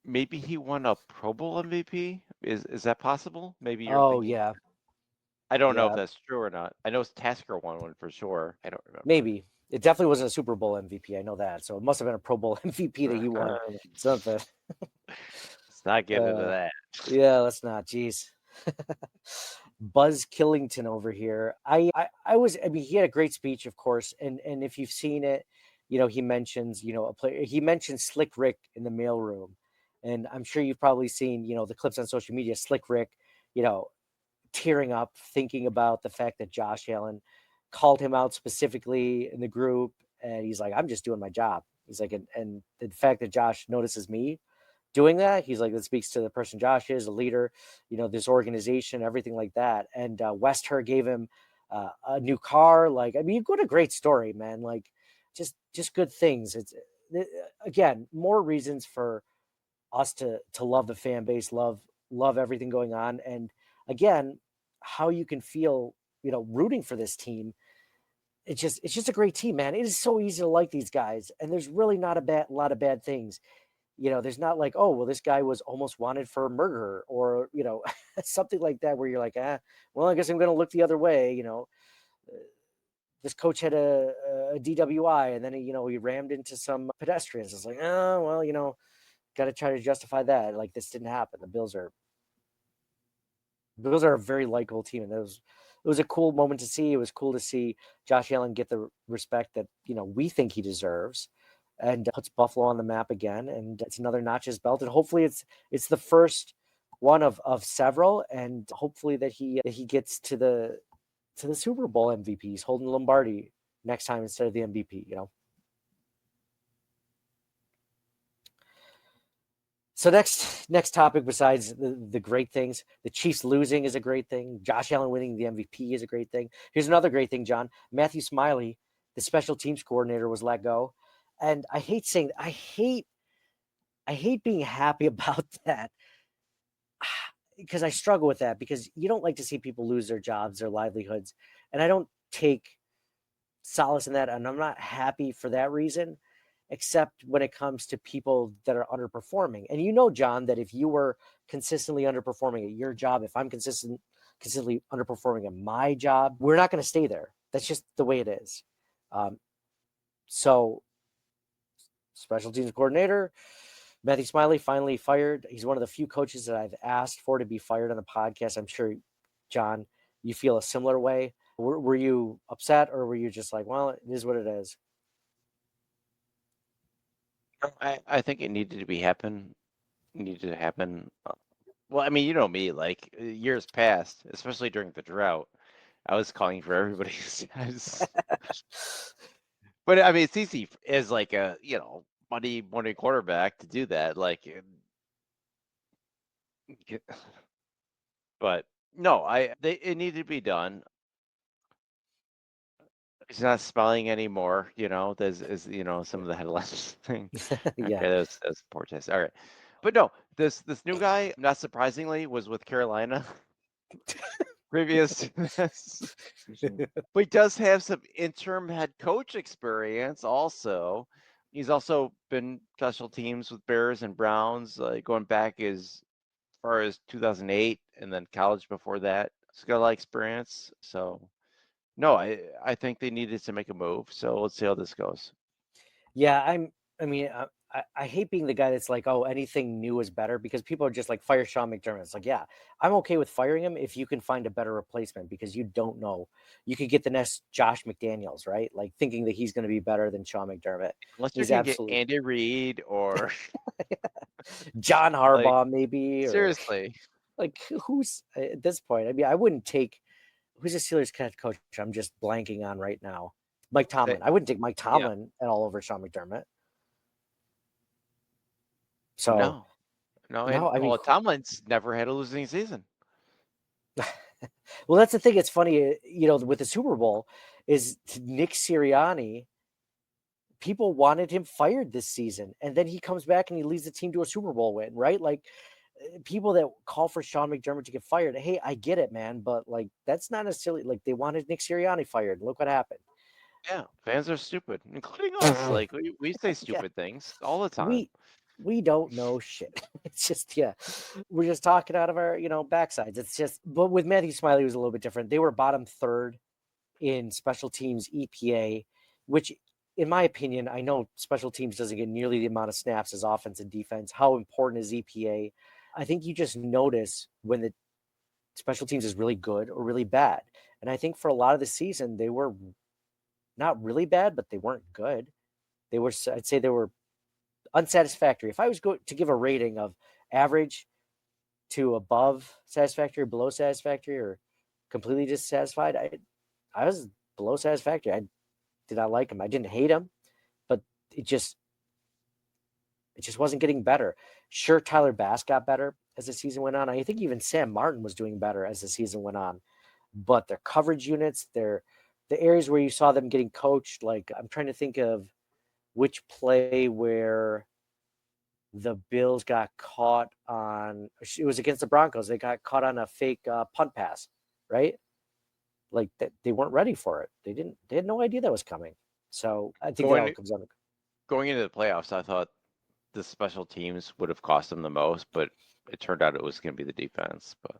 maybe he won a Pro Bowl MVP. Is that possible? Maybe you're Oh thinking. yeah, I don't know if yeah, that's true or not. I know Tasker won one for sure. I don't remember. maybe. It definitely wasn't a Super Bowl MVP. I know that. So it must have been a Pro Bowl MVP that he won. Something. Let's not get into that. Yeah, let's not. Jeez. Buzz Killington over here. I mean, he had a great speech, of course, and if you've seen it, he mentions, a player. He mentions Slick Rick in the mailroom, and I'm sure you've probably seen, the clips on social media. Slick Rick, tearing up, thinking about the fact that Josh Allen called him out specifically in the group, and he's like, "I'm just doing my job." He's like, and the fact that Josh notices me doing that, he's like, that speaks to the person Josh is, a leader, this organization, everything like that. And Wester gave him a new car. Like, I mean, you got a great story, man. Like, just good things. It's again, more reasons for us to love the fan base, love everything going on, and again, how you can feel, rooting for this team. It's just a great team, man. It is so easy to like these guys, and there's really not a lot of bad things. There's not like, oh, well, this guy was almost wanted for murder or, something like that where you're like, well, I guess I'm going to look the other way. This coach had a DWI and then, he rammed into some pedestrians. It's like, oh, well, got to try to justify that. Like this didn't happen. The Bills are a very likable team. And it was a cool moment to see. It was cool to see Josh Allen get the respect that, we think he deserves, and puts Buffalo on the map again. And it's another notch his belt. And hopefully it's the first one of several. And hopefully that he gets to the Super Bowl MVP. He's holding Lombardi next time instead of the MVP, So next topic, besides the great things, the Chiefs losing is a great thing. Josh Allen winning the MVP is a great thing. Here's another great thing, John. Matthew Smiley, the special teams coordinator, was let go. And I hate saying, I hate being happy about that, because I struggle with that, because you don't like to see people lose their jobs, their livelihoods. And I don't take solace in that. And I'm not happy for that reason, except when it comes to people that are underperforming. And John, that if you were consistently underperforming at your job, if I'm consistently underperforming at my job, we're not going to stay there. That's just the way it is. So special teams coordinator, Matthew Smiley, finally fired. He's one of the few coaches that I've asked for to be fired on the podcast. I'm sure, John, you feel a similar way. Were you upset, or were you just like, well, it is what it is? I think it needed to happen. Well, I mean, you know me, like years past, especially during the drought, I was calling for everybody's. But I mean, it's easy as like a money quarterback to do that. Like, but no, it needed to be done. He's not spelling anymore. There's some of the headlines thing. Yeah. Okay, that's poor taste. All right, but no, this new guy, not surprisingly, was with Carolina. Previous to this. But he does have some interim head coach experience also. He's also been special teams with Bears and Browns, going back as far as 2008, and then college before that. He's got a lot of experience. So, no, I think they needed to make a move. So let's see how this goes. Yeah, I hate being the guy that's like, oh, anything new is better, because people are just like, fire Sean McDermott. It's like, yeah, I'm okay with firing him if you can find a better replacement, because you don't know. You could get the next Josh McDaniels, right? Like thinking that he's going to be better than Sean McDermott. Unless you He's can absolutely get Andy Reid or John like, Harbaugh, maybe. Or, seriously. like, who's at this point? I mean, I wouldn't take, who's the Steelers head coach I'm just blanking on right now. Mike Tomlin. I wouldn't take Mike Tomlin at all over Sean McDermott. So No, no, I mean, Tomlin's never had a losing season. Well, that's the thing. It's funny, with the Super Bowl, is Nick Sirianni. People wanted him fired this season, and then he comes back and he leads the team to a Super Bowl win, right? Like people that call for Sean McDermott to get fired. Hey, I get it, man, but like that's not necessarily like they wanted Nick Sirianni fired. Look what happened. Yeah, fans are stupid, including us. Like we say Yeah. stupid things all the time. We don't know shit. It's just we're just talking out of our backsides. It's just, but with Matthew Smiley it was a little bit different. They were bottom third in special teams EPA, which in my opinion, I know special teams doesn't get nearly the amount of snaps as offense and defense. How important is EPA? I think you just notice when the special teams is really good or really bad. And I think for a lot of the season, they were not really bad, but they weren't good. I'd say they were unsatisfactory. If I was going to give a rating of average to above satisfactory, below satisfactory, or completely dissatisfied, I was below satisfactory. I did not like him. I didn't hate him, but it just wasn't getting better. Sure, Tyler Bass got better as the season went on. I think even Sam Martin was doing better as the season went on. But their coverage units, the areas where you saw them getting coached, like I'm trying to think of which play where the Bills got caught on. It was against the Broncos. They got caught on a fake punt pass, right? Like that, they weren't ready for it. They had no idea that was coming. So I think that all comes down to going into the playoffs. I thought the special teams would have cost them the most, but it turned out it was going to be the defense. But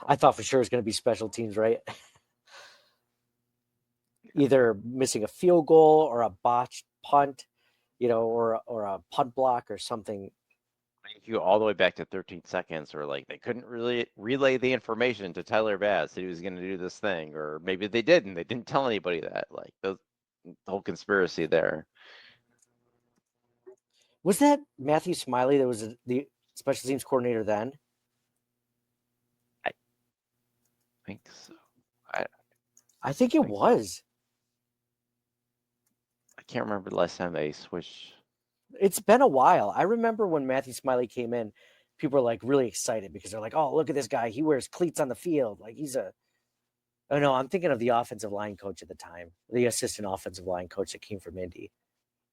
I thought for sure it was going to be special teams, right? Either missing a field goal or a botched punt, or a punt block or something. if you go all the way back to 13 seconds, or like they couldn't really relay the information to Tyler Bass that he was going to do this thing, or maybe they didn't. They didn't tell anybody that. Like the whole conspiracy there. Was that Matthew Smiley that was the special teams coordinator then? I think so. I think it was. I can't remember the last time they switched. It's been a while. I remember when Matthew Smiley came in, people were like really excited because they're like, "Oh, look at this guy! He wears cleats on the field. Like he's a." Oh no, I'm thinking of the offensive line coach at the time, the assistant offensive line coach that came from Indy.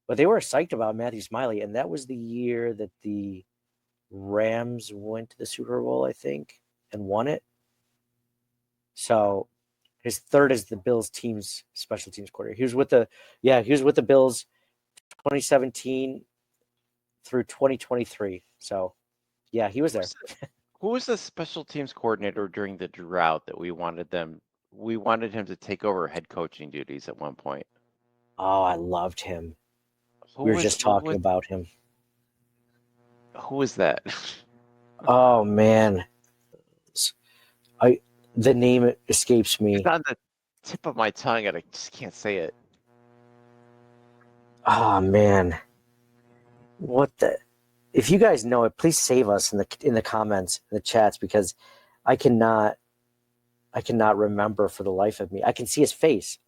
But they were psyched about Matthew Smiley, and that was the year that the Rams went to the Super Bowl, I think, and won it. So his third is the Bills team's special teams coordinator. He was with the Bills 2017 through 2023. So yeah, he was there. Who was the special teams coordinator during the drought that we wanted him to take over head coaching duties at one point? Oh, I loved him. We were just talking about him. Who was that? Oh man, the name escapes me. It's on the tip of my tongue, and I just can't say it. Oh man, what the? If you guys know it, please save us in the comments, in the chats, because I cannot remember for the life of me. I can see his face.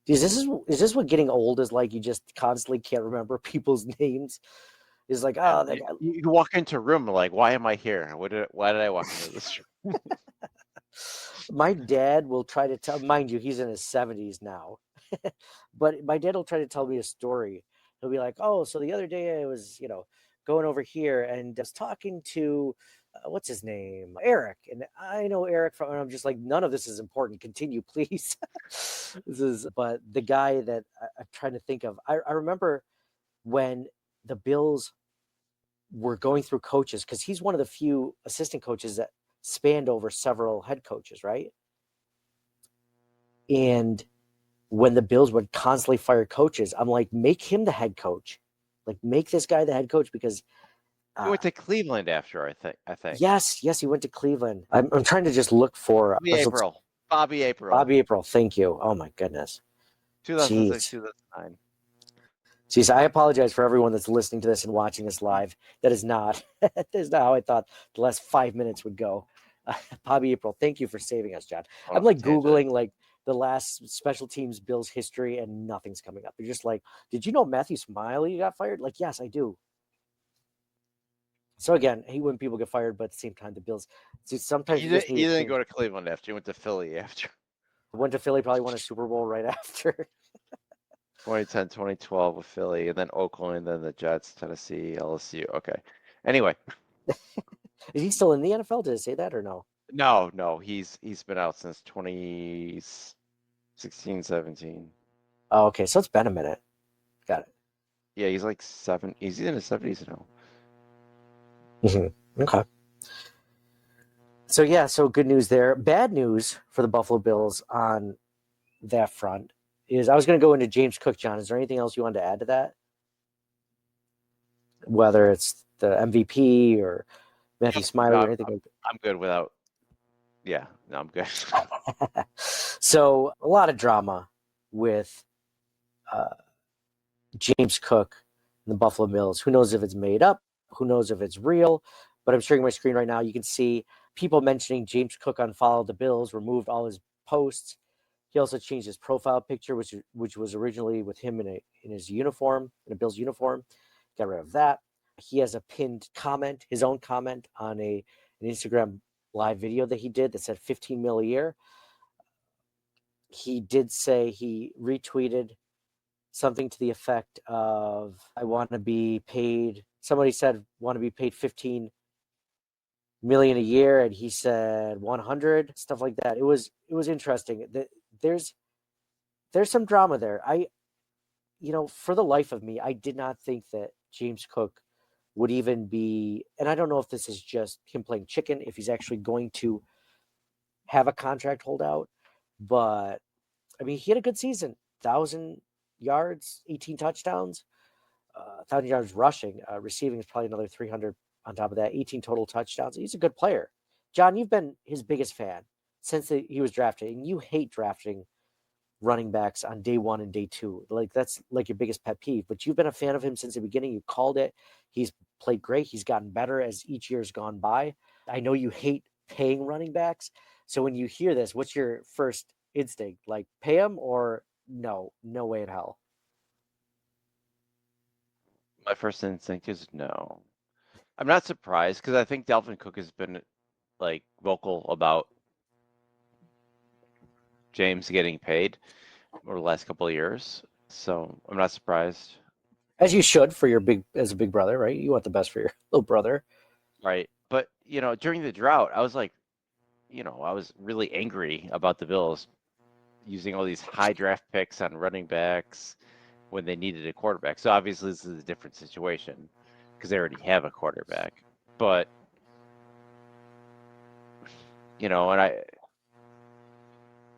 Is this what getting old is like? You just constantly can't remember people's names. It's like, oh, that guy. You walk into a room like, why am I here? Why did I walk into this room? My dad will try to tell, mind you, he's in his 70s now, but my dad will try to tell me a story. He'll be like, oh, so the other day I was, going over here and I was talking to, what's his name? Eric. And I know Eric from, and I'm just like, none of this is important. Continue, please. But the guy that I'm trying to think of, I remember when the Bills were going through coaches, because he's one of the few assistant coaches that spanned over several head coaches, right? And when the Bills would constantly fire coaches, I'm like, make him the head coach. Like, make this guy the head coach, because he went to Cleveland after, I think. Yes, he went to Cleveland. I'm trying to just look for Bobby April. Thank you. Oh my goodness. 2006, 2009. Jeez, I apologize for everyone that's listening to this and watching this live. That is not how I thought the last 5 minutes would go. Bobby April, thank you for saving us, John. I'm like Googling like the last special teams Bills history and nothing's coming up. You're just like, did you know Matthew Smiley got fired? Like, yes, I do. So again, I hate when people get fired, but at the same time, the Bills. So sometimes He, you just did, need he a didn't change. go to Cleveland after. He went to Philly after. Went to Philly, probably won a Super Bowl right after. 2010, 2012 with Philly, and then Oakland, then the Jets, Tennessee, LSU. Okay. Anyway, Is he still in the NFL? Did it say that or no? no, he's been out since 2016, 17. Oh, okay, so it's been a minute. Got it. Yeah, he's like seven. He's in his 70s now. Okay. So yeah, so good news there. Bad news for the Buffalo Bills on that front is I was going to go into James Cook. John, is there anything else you wanted to add to that? Whether it's the MVP or Matthew Smiley No, or anything like I'm good without. Yeah, no, I'm good. that. So a lot of drama with James Cook and the Buffalo Bills. Who knows if it's made up? Who knows if it's real? But I'm sharing my screen right now. You can see people mentioning James Cook unfollowed the Bills, removed all his posts. He also changed his profile picture, which was originally with him in his uniform, in a Bills uniform. Got rid of that. He has a pinned comment, his own comment on an Instagram live video that he did that said 15 mil a year. He did say he retweeted something to the effect of, I want to be paid. Somebody said, want to be paid 15 million a year. And he said 100, stuff like that. It was interesting. There's some drama there. For the life of me, I did not think that James Cook would even be, and I don't know if this is just him playing chicken, if he's actually going to have a contract holdout, but I mean, he had a good season, 1,000 yards, 18 touchdowns, 1,000 yards rushing, receiving is probably another 300 on top of that, 18 total touchdowns. He's a good player. John, you've been his biggest fan since he was drafted, and you hate drafting running backs on day one and day two. Like that's like your biggest pet peeve, but you've been a fan of him since the beginning. You called it. He's played great. He's gotten better as each year's gone by. I know you hate paying running backs. So when you hear this, what's your first instinct? Like pay him or no way in hell. My first instinct is no. I'm not surprised because I think Dalvin Cook has been like vocal about James getting paid over the last couple of years. So I'm not surprised. As you should for as a big brother, right? You want the best for your little brother. Right. But, during the drought, I was like, I was really angry about the Bills using all these high draft picks on running backs when they needed a quarterback. So obviously this is a different situation because they already have a quarterback. But,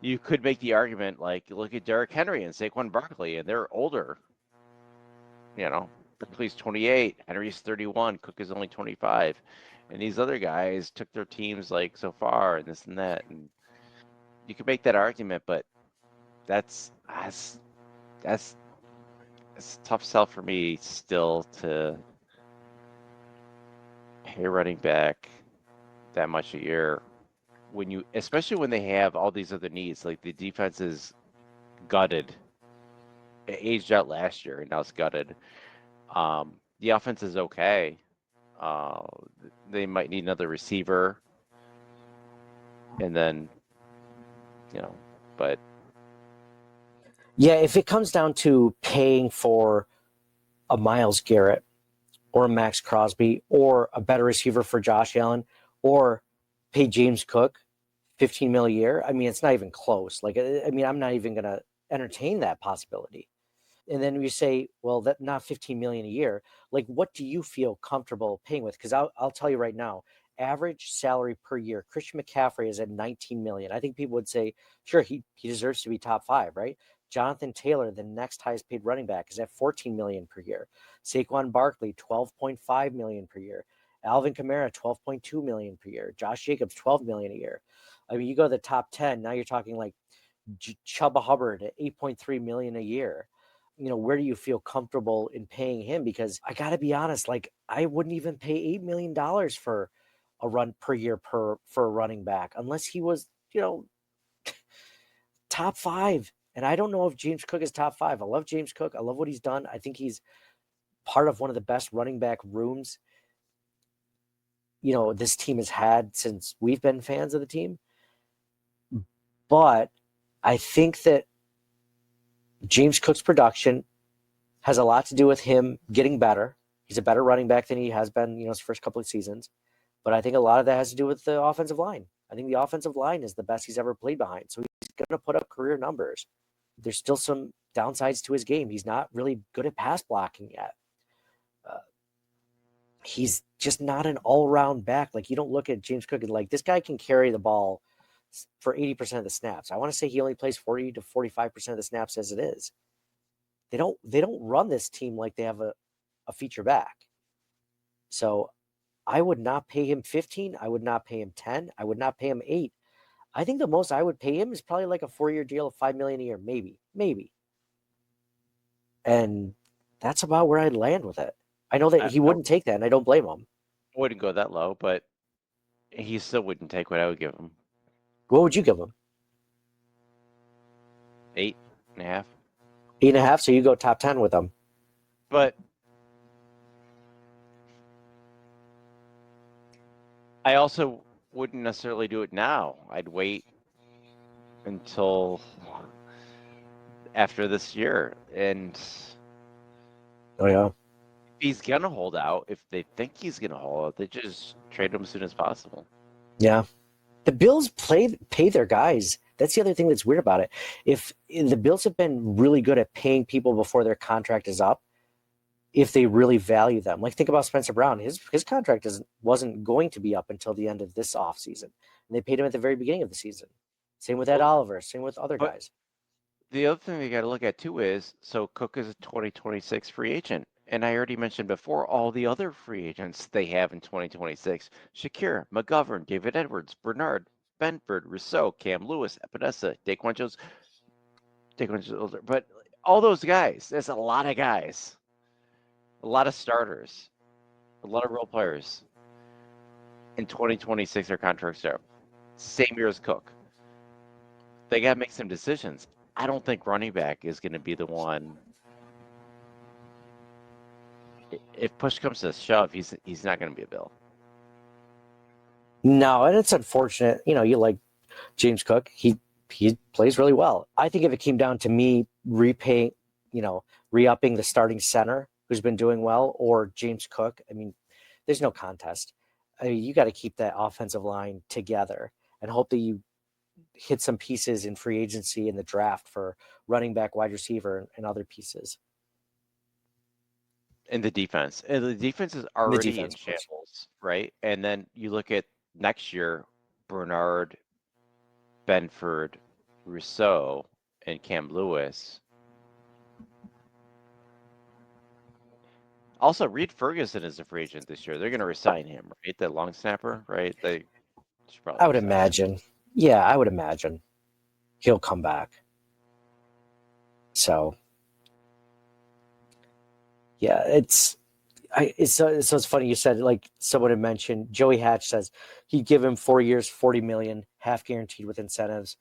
you could make the argument like look at Derrick Henry and Saquon Barkley, and they're older. Barkley's 28, Henry's 31, Cook is only 25, and these other guys took their teams like so far and this and that, and you could make that argument, but that's a tough sell for me still to pay running back that much a year especially when they have all these other needs, like the defense is gutted. It aged out last year and now it's gutted. The offense is okay. They might need another receiver, and then, but Yeah, if it comes down to paying for a Myles Garrett or a Max Crosby or a better receiver for Josh Allen or pay James Cook 15 mil a year, I mean, it's not even close. Like, I mean, I'm not even going to entertain that possibility. And then you say, well, that not 15 million a year. Like, what do you feel comfortable paying with? Because I'll tell you right now, average salary per year, Christian McCaffrey is at 19 million. I think people would say, sure, he deserves to be top five, right? Jonathan Taylor, the next highest paid running back, is at 14 million per year. Saquon Barkley, 12.5 million per year. Alvin Kamara, 12.2 million per year. Josh Jacobs, 12 million a year. I mean, you go to the top 10, now you're talking like Chuba Hubbard at 8.3 million a year. Where do you feel comfortable in paying him? Because I got to be honest, like I wouldn't even pay $8 million for a run per year for a running back unless he was, top five. And I don't know if James Cook is top five. I love James Cook. I love what he's done. I think he's part of one of the best running back rooms this team has had since we've been fans of the team. But I think that James Cook's production has a lot to do with him getting better. He's a better running back than he has been, his first couple of seasons. But I think a lot of that has to do with the offensive line. I think the offensive line is the best he's ever played behind. So he's going to put up career numbers. There's still some downsides to his game. He's not really good at pass blocking yet. He's just not an all-round back. Like, you don't look at James Cook and like, this guy can carry the ball for 80% of the snaps. I want to say he only plays 40 to 45% of the snaps as it is. They don't run this team like they have a feature back. So I would not pay him 15. I would not pay him 10. I would not pay him 8. I think the most I would pay him is probably like a 4-year deal of $5 million a year, maybe. And that's about where I'd land with it. I know that he wouldn't take that, and I don't blame him. I wouldn't go that low, but he still wouldn't take what I would give him. What would you give him? 8.5. 8.5. So you go top 10 with him. But I also wouldn't necessarily do it now. I'd wait until after this year. And Oh, yeah. if he's going to hold out, if they think he's going to hold out, they just trade him as soon as possible. Yeah. The Bills pay their guys. That's the other thing that's weird about it. If the Bills have been really good at paying people before their contract is up, if they really value them. Like, think about Spencer Brown. His contract wasn't going to be up until the end of this offseason. And they paid him at the very beginning of the season. Same with Ed Oliver. Same with other guys. The other thing you got to look at, too, is so Cook is a 2026 free agent. And I already mentioned before all the other free agents they have in 2026. Shakir, McGovern, David Edwards, Bernard, Benford, Rousseau, Cam Lewis, Epinesa, Daquan Jones. Older. But all those guys, there's a lot of guys. A lot of starters. A lot of role players. In 2026, their contracts are same year as Cook. They got to make some decisions. I don't think running back is going to be the one. If push comes to shove, he's not going to be a Bill. No, and it's unfortunate. You like James Cook. He plays really well. I think if it came down to me re-upping the starting center who's been doing well, or James Cook, I mean, there's no contest. You got to keep that offensive line together and hope that you hit some pieces in free agency in the draft for running back, wide receiver, and other pieces. And the defense. And the defense is already in shambles, right? And then you look at next year, Bernard, Benford, Rousseau, and Cam Lewis. Also, Reed Ferguson is a free agent this year. They're going to resign him, right? That long snapper, right? I would imagine. Yeah, I would imagine he'll come back. So, yeah, it's funny you said, like, someone had mentioned, Joey Hatch says he'd give him 4 years, $40 million, half guaranteed with incentives.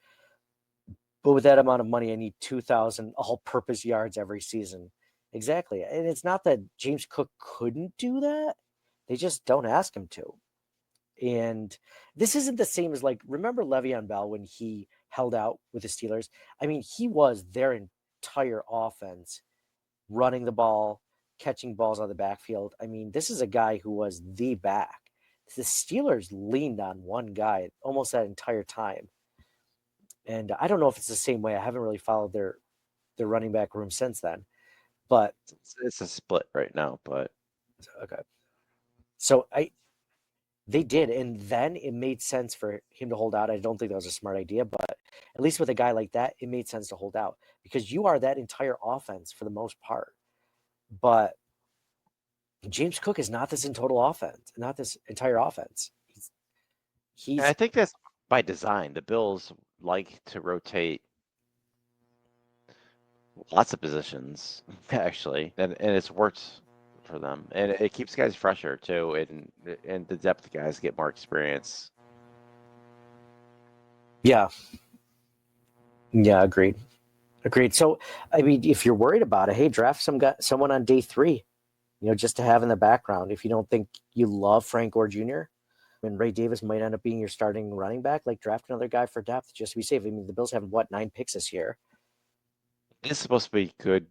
But with that amount of money, I need 2,000 all-purpose yards every season. Exactly. And it's not that James Cook couldn't do that. They just don't ask him to. And this isn't the same as, like, remember Le'Veon Bell when he held out with the Steelers? I mean, he was their entire offense, running the ball, catching balls out of the backfield. I mean, this is a guy who was the back. The Steelers leaned on one guy almost that entire time. And I don't know if it's the same way. I haven't really followed their running back room since then. But it's a split right now, but okay. So they did, and then it made sense for him to hold out. I don't think that was a smart idea, but at least with a guy like that, it made sense to hold out because you are that entire offense for the most part. But James Cook is not this in total offense, not this entire offense. He's. I think that's by design. The Bills like to rotate lots of positions, actually, and it's worked for them, and it keeps guys fresher too, and the depth guys get more experience. Yeah, agreed. So, I mean, if you're worried about it, hey, draft someone on day 3, just to have in the background. If you don't think you love Frank Gore Jr., And Ray Davis might end up being your starting running back. Like, draft another guy for depth just to be safe. I mean, the Bills have 9 picks this year. It's supposed to be good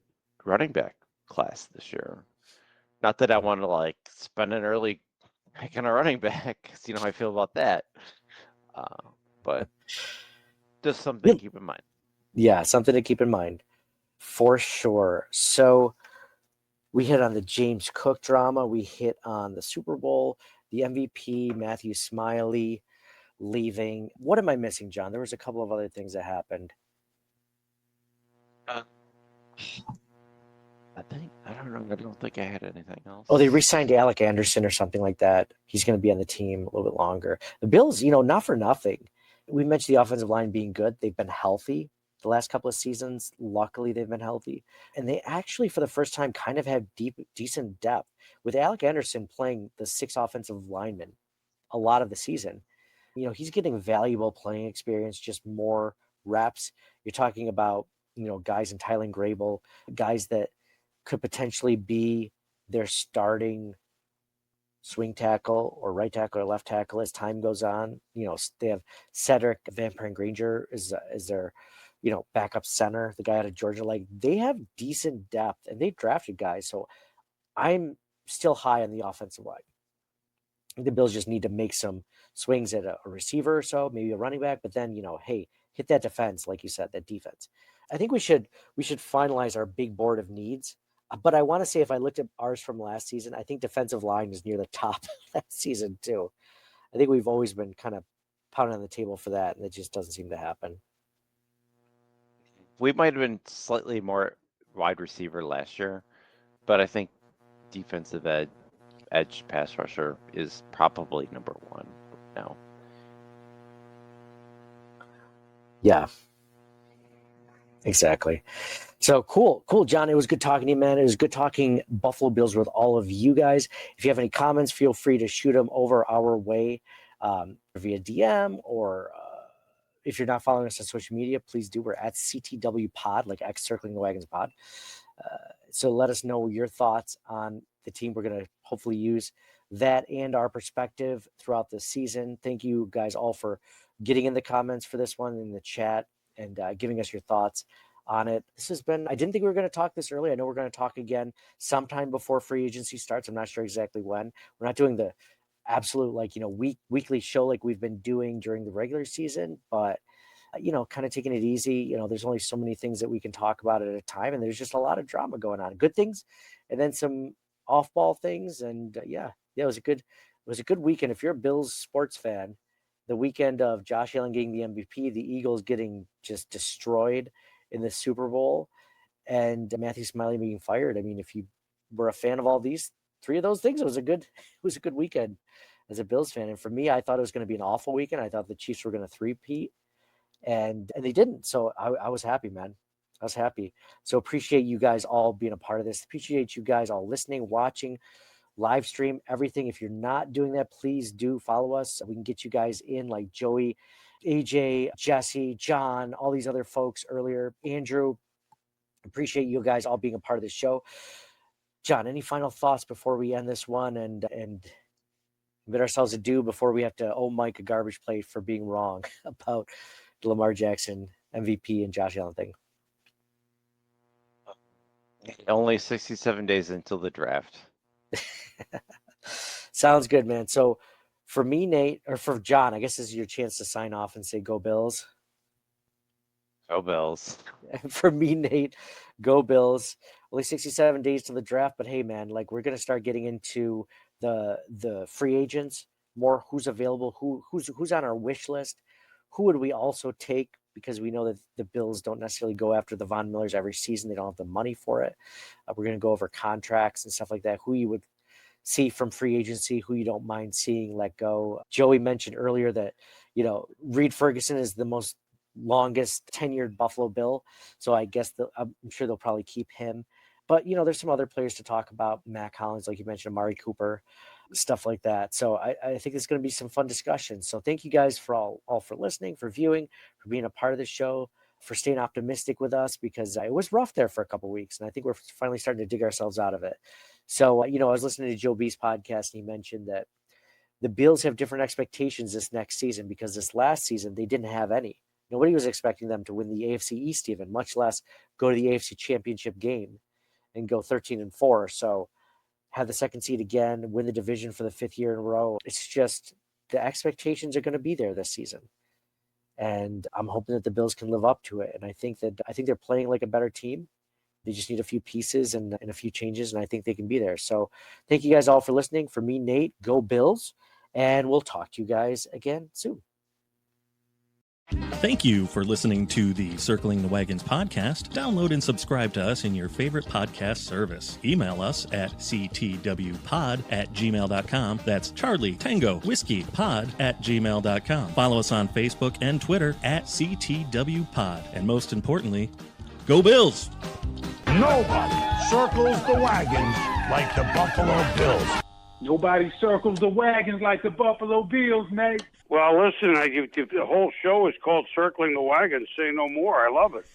running back class this year. Not that I want to like spend an early pick on a running back, 'cause you know how I feel about that. But just something to keep in mind. Yeah, something to keep in mind for sure. So we hit on the James Cook drama. We hit on the Super Bowl, the MVP, Matthew Smiley leaving. What am I missing, John? There was a couple of other things that happened. I don't know. I don't think I had anything else. Oh, they re-signed Alec Anderson or something like that. He's going to be on the team a little bit longer. The Bills, not for nothing. We mentioned the offensive line being good. They've been healthy the last couple of seasons. Luckily, they've been healthy. And they actually, for the first time, kind of have decent depth. With Alec Anderson playing the 6 offensive linemen a lot of the season, he's getting valuable playing experience, just more reps. You're talking about, guys in Tylen Grable, guys that could potentially be their starting swing tackle or right tackle or left tackle as time goes on. They have Cedric Van Granger is their, backup center, the guy out of Georgia. Like, they have decent depth and they drafted guys. So I'm still high on the offensive line. The Bills just need to make some swings at a receiver or so, maybe a running back, but then, hey, hit that defense, like you said, that defense. I think we should finalize our big board of needs. But I want to say, if I looked at ours from last season, I think defensive line is near the top that season too. I think we've always been kind of pounding on the table for that, and it just doesn't seem to happen. We might have been slightly more wide receiver last year, but I think defensive edge pass rusher is probably number 1 now. Yeah, exactly. So cool, John. It was good talking to you, man. It was good talking Buffalo Bills with all of you guys. If you have any comments, feel free to shoot them over our way via DM, or if you're not following us on social media, please do. We're at CTW Pod, like X Circling the Wagons Pod. So let us know your thoughts on the team. We're going to hopefully use that and our perspective throughout the season. Thank you guys all for getting in the comments for this one in the chat and giving us your thoughts on it. This has been, I didn't think we were going to talk this early. I know we're going to talk again sometime before free agency starts. I'm not sure exactly when. We're not doing the absolute, weekly show like we've been doing during the regular season, but kind of taking it easy. There's only so many things that we can talk about at a time, and there's just a lot of drama going on, good things, and then some off-ball things. And it was a good weekend. If you're a Bills sports fan, the weekend of Josh Allen getting the MVP, the Eagles getting just destroyed in the Super Bowl, and Matthew Smiley being fired. I mean, if you were a fan of all these 3 of those things, it was a good weekend as a Bills fan. And for me, I thought it was going to be an awful weekend. I thought the Chiefs were going to three-peat, and they didn't. So I was happy, man. I was happy. So appreciate you guys all being a part of this. Appreciate you guys all listening, watching, live stream, everything. If you're not doing that, please do follow us. We can get you guys in, like Joey, AJ, Jesse, John, all these other folks earlier. Andrew, appreciate you guys all being a part of the show. John, any final thoughts before we end this one and bid ourselves adieu before we have to Mike a garbage plate for being wrong about the Lamar Jackson MVP and Josh Allen thing? Only 67 days until the draft. Sounds good, man. So for me, Nate, or for John, I guess this is your chance to sign off and say go Bills. Go Bills. For me, Nate, go Bills. Only 67 days to the draft, but hey, man, we're going to start getting into the free agents more. Who's available? Who's on our wish list? Who would we also take? Because we know that the Bills don't necessarily go after the Von Millers every season. They don't have the money for it. We're going to go over contracts and stuff like that. Who you would see from free agency, who you don't mind seeing let go. Joey mentioned earlier that, Reed Ferguson is the most longest tenured Buffalo Bill. So I guess I'm sure they'll probably keep him. But, there's some other players to talk about. Matt Collins, like you mentioned, Amari Cooper, stuff like that. So I think it's going to be some fun discussions. So thank you guys for all for listening, for viewing, for being a part of the show, for staying optimistic with us, because it was rough there for a couple of weeks. And I think we're finally starting to dig ourselves out of it. So, I was listening to Joe B's podcast, and he mentioned that the Bills have different expectations this next season because this last season they didn't have any. Nobody was expecting them to win the AFC East even, much less go to the AFC Championship game and go 13-4. So have the second seed again, win the division for the 5th year in a row. It's just the expectations are going to be there this season. And I'm hoping that the Bills can live up to it. And I think they're playing like a better team. They just need a few pieces and a few changes, and I think they can be there. So thank you guys all for listening. For me, Nate, go Bills, and we'll talk to you guys again soon. Thank you for listening to the Circling the Wagons podcast. Download and subscribe to us in your favorite podcast service. Email us at ctwpod@gmail.com. That's Charlie Tango Whiskey Pod@gmail.com. Follow us on Facebook and Twitter at CTWPod. And most importantly, go Bills! Nobody circles the wagons like the Buffalo Bills. Nobody circles the wagons like the Buffalo Bills, Nate. Well, listen, the whole show is called Circling the Wagons. Say no more. I love it.